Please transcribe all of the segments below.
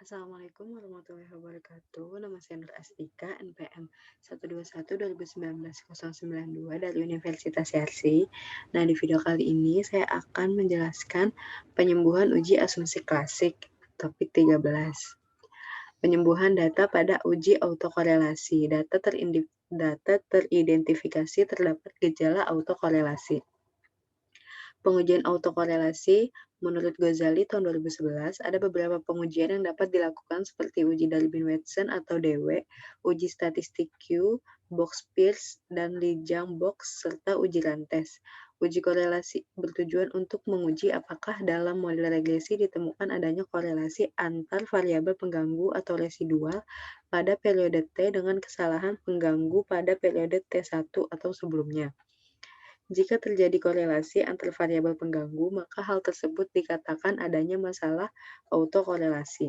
Assalamualaikum warahmatullahi wabarakatuh. Nama saya Nur Astika, NPM 121-2019-092 dari Universitas Yarsi. Nah, di video kali ini saya akan menjelaskan penyembuhan uji asumsi klasik, topik 13. Penyembuhan data pada uji autokorelasi. Data teridentifikasi terdapat gejala autokorelasi. Pengujian autokorelasi, menurut Ghazali tahun 2011, ada beberapa pengujian yang dapat dilakukan seperti uji Darwin-Watson atau DW, uji statistik Q, box-Pierce, dan Lee-Jung-box, serta uji Rantes. Uji korelasi bertujuan untuk menguji apakah dalam model regresi ditemukan adanya korelasi antar variabel pengganggu atau residual pada periode T dengan kesalahan pengganggu pada periode T1 atau sebelumnya. Jika terjadi korelasi antar variabel pengganggu, maka hal tersebut dikatakan adanya masalah autokorelasi.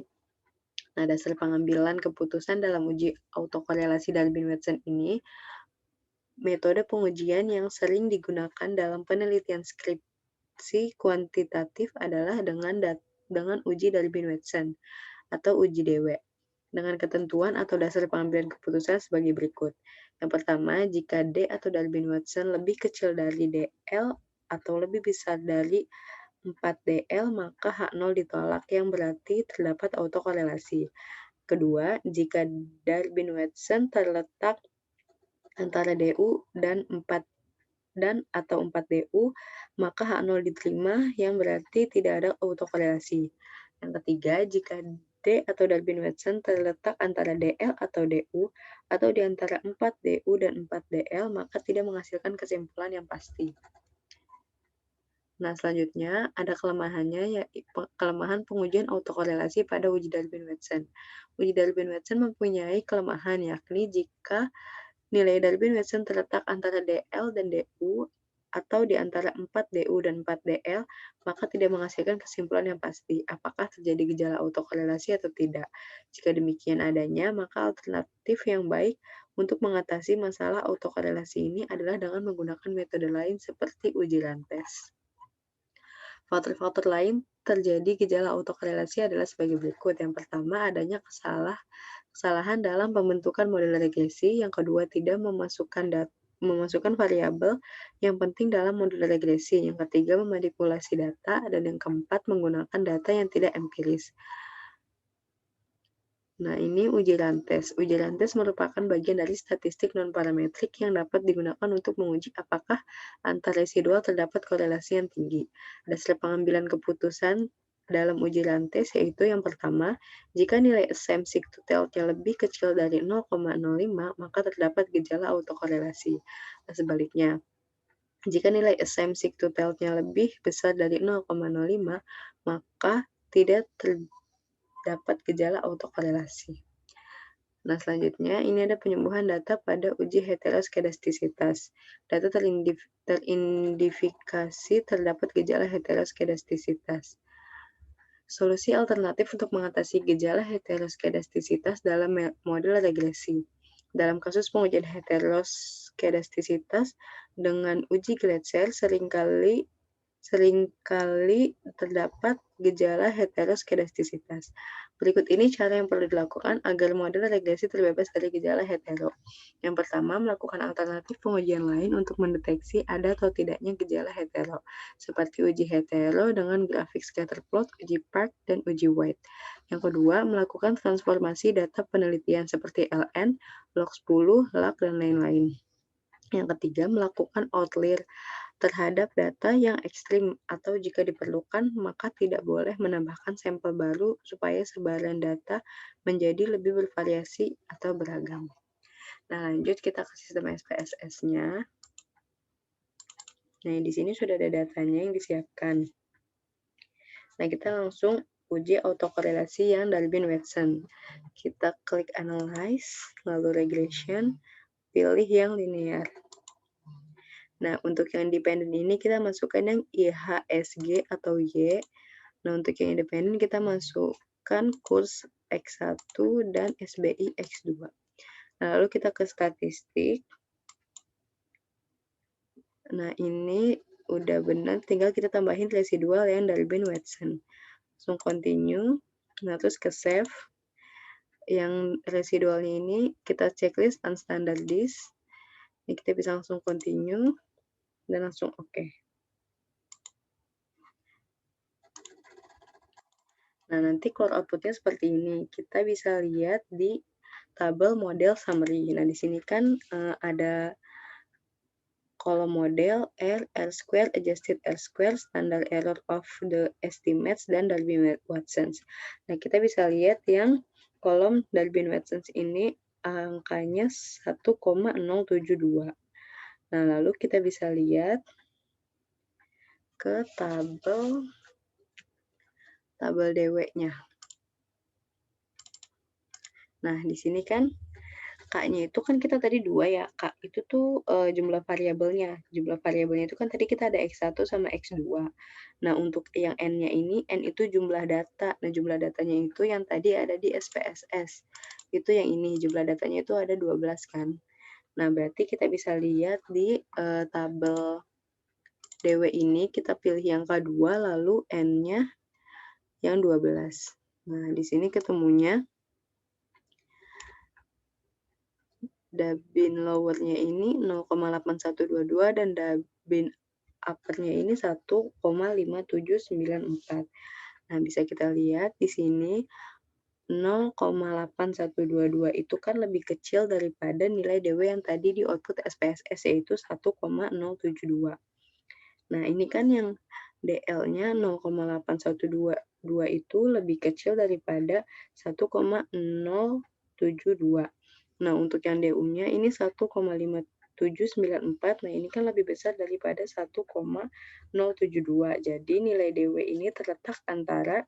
Nah, dasar pengambilan keputusan dalam uji autokorelasi Darwin-Watson ini, metode pengujian yang sering digunakan dalam penelitian skripsi kuantitatif adalah dengan uji Darwin-Watson atau uji DW, dengan ketentuan atau dasar pengambilan keputusan sebagai berikut. Yang pertama, jika D atau Darwin-Watson lebih kecil dari DL atau lebih besar dari 4DL, maka H0 ditolak, yang berarti terdapat autokorelasi. Kedua, jika Darwin-Watson terletak antara DU dan 4DU, maka H0 diterima, yang berarti tidak ada autokorelasi. Yang ketiga, jika D atau Darwin-Watson terletak antara DL atau DU atau di antara 4DU dan 4DL, maka tidak menghasilkan kesimpulan yang pasti. Nah, selanjutnya ada kelemahan pengujian autokorelasi pada uji Darwin-Watson. Uji Darwin-Watson mempunyai kelemahan, yakni jika nilai Darwin-Watson terletak antara DL dan DU atau di antara 4DU dan 4DL, maka tidak menghasilkan kesimpulan yang pasti, apakah terjadi gejala autokorelasi atau tidak. Jika demikian adanya, maka alternatif yang baik untuk mengatasi masalah autokorelasi ini adalah dengan menggunakan metode lain seperti uji Rantes. Faktor-faktor lain terjadi gejala autokorelasi adalah sebagai berikut. Yang pertama, adanya kesalahan dalam pembentukan model regresi. Yang kedua, tidak memasukkan variabel yang penting dalam model regresi. Yang ketiga, memanipulasi data. Dan yang keempat, menggunakan data yang tidak empiris. Nah, ini uji Rantes. Uji Rantes merupakan bagian dari statistik non-parametrik yang dapat digunakan untuk menguji apakah antar residual terdapat korelasi yang tinggi. Dasar pengambilan keputusan dalam uji Rantes yaitu yang pertama, jika nilai SM sigtotalk-nya lebih kecil dari 0,05, maka terdapat gejala autokorelasi. Dan sebaliknya, jika nilai SM sigtotalk-nya lebih besar dari 0,05, maka tidak terdapat gejala autokorelasi. Nah, selanjutnya ini ada penyembuhan data pada uji heteroskedastisitas. Data teridentifikasi terdapat gejala heteroskedastisitas. Solusi alternatif untuk mengatasi gejala heteroskedastisitas dalam model regresi. Dalam kasus pengujian heteroskedastisitas dengan uji Gletser seringkali terdapat gejala heteroskedastisitas. Berikut ini cara yang perlu dilakukan agar model regresi terbebas dari gejala hetero. Yang pertama, melakukan alternatif pengujian lain untuk mendeteksi ada atau tidaknya gejala hetero, seperti uji hetero dengan grafik scatter plot, uji Park, dan uji White. Yang kedua, melakukan transformasi data penelitian seperti LN, log10, LAG, dan lain-lain. Yang ketiga, melakukan outlier terhadap data yang ekstrim, atau jika diperlukan, maka tidak boleh menambahkan sampel baru supaya sebaran data menjadi lebih bervariasi atau beragam. Nah, lanjut kita ke sistem SPSS-nya. Nah, di sini sudah ada datanya yang disiapkan. Nah, kita langsung uji autokorelasi yang Darwin-Watson. Kita klik Analyze, lalu Regression, pilih yang linear. Nah, untuk yang independen ini kita masukkan yang IHSG atau Y. Nah, untuk yang independen kita masukkan kurs X1 dan SBI X2. Nah, lalu kita ke statistik. Nah, ini udah benar, tinggal kita tambahin residual yang Darwin-Watson. Langsung continue. Nah, terus ke save. Yang residualnya ini kita checklist unstandardized. Ini kita bisa langsung continue dan langsung oke. Nah, nanti core output-nya seperti ini. Kita bisa lihat di tabel model summary. Nah, di sini kan ada kolom model R, R square, adjusted R square, standard error of the estimates, dan Darby-Watsons. Nah, kita bisa lihat yang kolom Darby-Watsons ini angkanya 1,072. Nah, lalu kita bisa lihat ke tabel DW-nya. Nah, di sini kan K-nya itu kan kita tadi 2 ya, Kak. Itu tuh jumlah variabelnya. Jumlah variabelnya itu kan tadi kita ada X1 sama X2. Nah, untuk yang N-nya ini, N itu jumlah data. Nah, jumlah datanya itu yang tadi ada di SPSS. Itu yang ini, jumlah datanya itu ada 12 kan. Nah, berarti kita bisa lihat di tabel DW ini, kita pilih yang K2, lalu N-nya yang 12. Nah, di sini ketemunya Dabin lower-nya ini 0,8122 dan Dabin upper-nya ini 1,5794. Nah, bisa kita lihat di sini 0,8122 itu kan lebih kecil daripada nilai DW yang tadi di output SPSS yaitu 1,072. Nah, ini kan yang DL-nya 0,8122 itu lebih kecil daripada 1,072. Nah, untuk yang DU-nya ini 1,5794. Nah, ini kan lebih besar daripada 1,072. Jadi, nilai DW ini terletak antara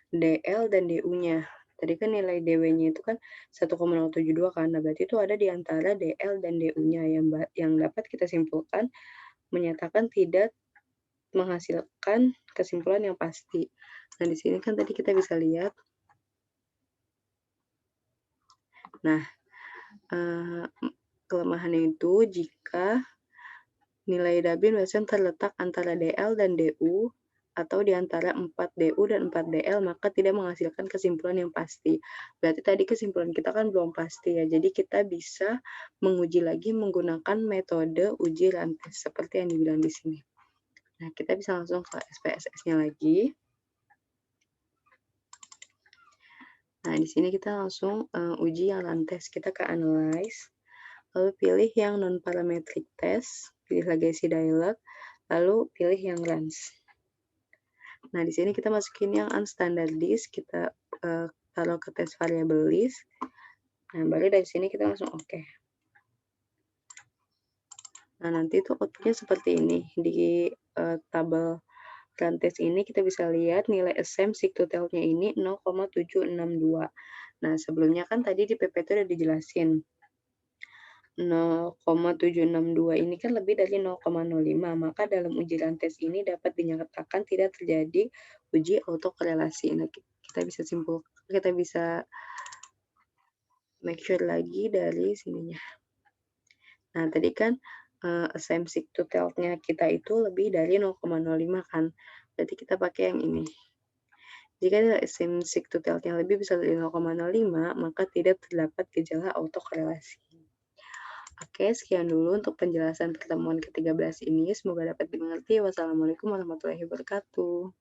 DL dan DU-nya. Tadi kan nilai DW-nya itu kan 1,072 kan. Nah, berarti itu ada di antara DL dan DU-nya yang dapat kita simpulkan menyatakan tidak menghasilkan kesimpulan yang pasti. Nah, di sini kan tadi kita bisa lihat. Nah, kelemahannya itu jika nilai Dabin-Watson terletak antara DL dan DU atau di antara 4DU dan 4DL, maka tidak menghasilkan kesimpulan yang pasti. Berarti tadi kesimpulan kita kan belum pasti ya, jadi kita bisa menguji lagi menggunakan metode uji rantes, seperti yang dibilang di sini. Nah, kita bisa langsung ke SPSS-nya lagi. Nah, di sini kita langsung uji yang rantes. Kita ke Analyze, lalu pilih yang non-parametric test, pilih legacy dialog, lalu pilih yang runs. Nah, di sini kita masukin yang unstandardized, kita taruh ke test variable list. Nah, baru dari sini kita langsung oke. Nah, nanti itu outputnya seperti ini. Di tabel run test ini kita bisa lihat nilai SM sigtotalnya ini 0,762. Nah, sebelumnya kan tadi di PPT udah dijelasin. 0,762 ini kan lebih dari 0,05, maka dalam uji rantes ini dapat dinyatakan tidak terjadi uji autokorelasi. Nah, kita bisa make sure lagi dari sininya. Nah, tadi kan assumption totalnya kita itu lebih dari 0,05 kan, berarti kita pakai yang ini. Jika nilai assumption totalnya lebih besar dari 0,05, maka tidak terdapat gejala autokorelasi. Oke, sekian dulu untuk penjelasan pertemuan ke-13 ini. Semoga dapat dimengerti. Wassalamualaikum warahmatullahi wabarakatuh.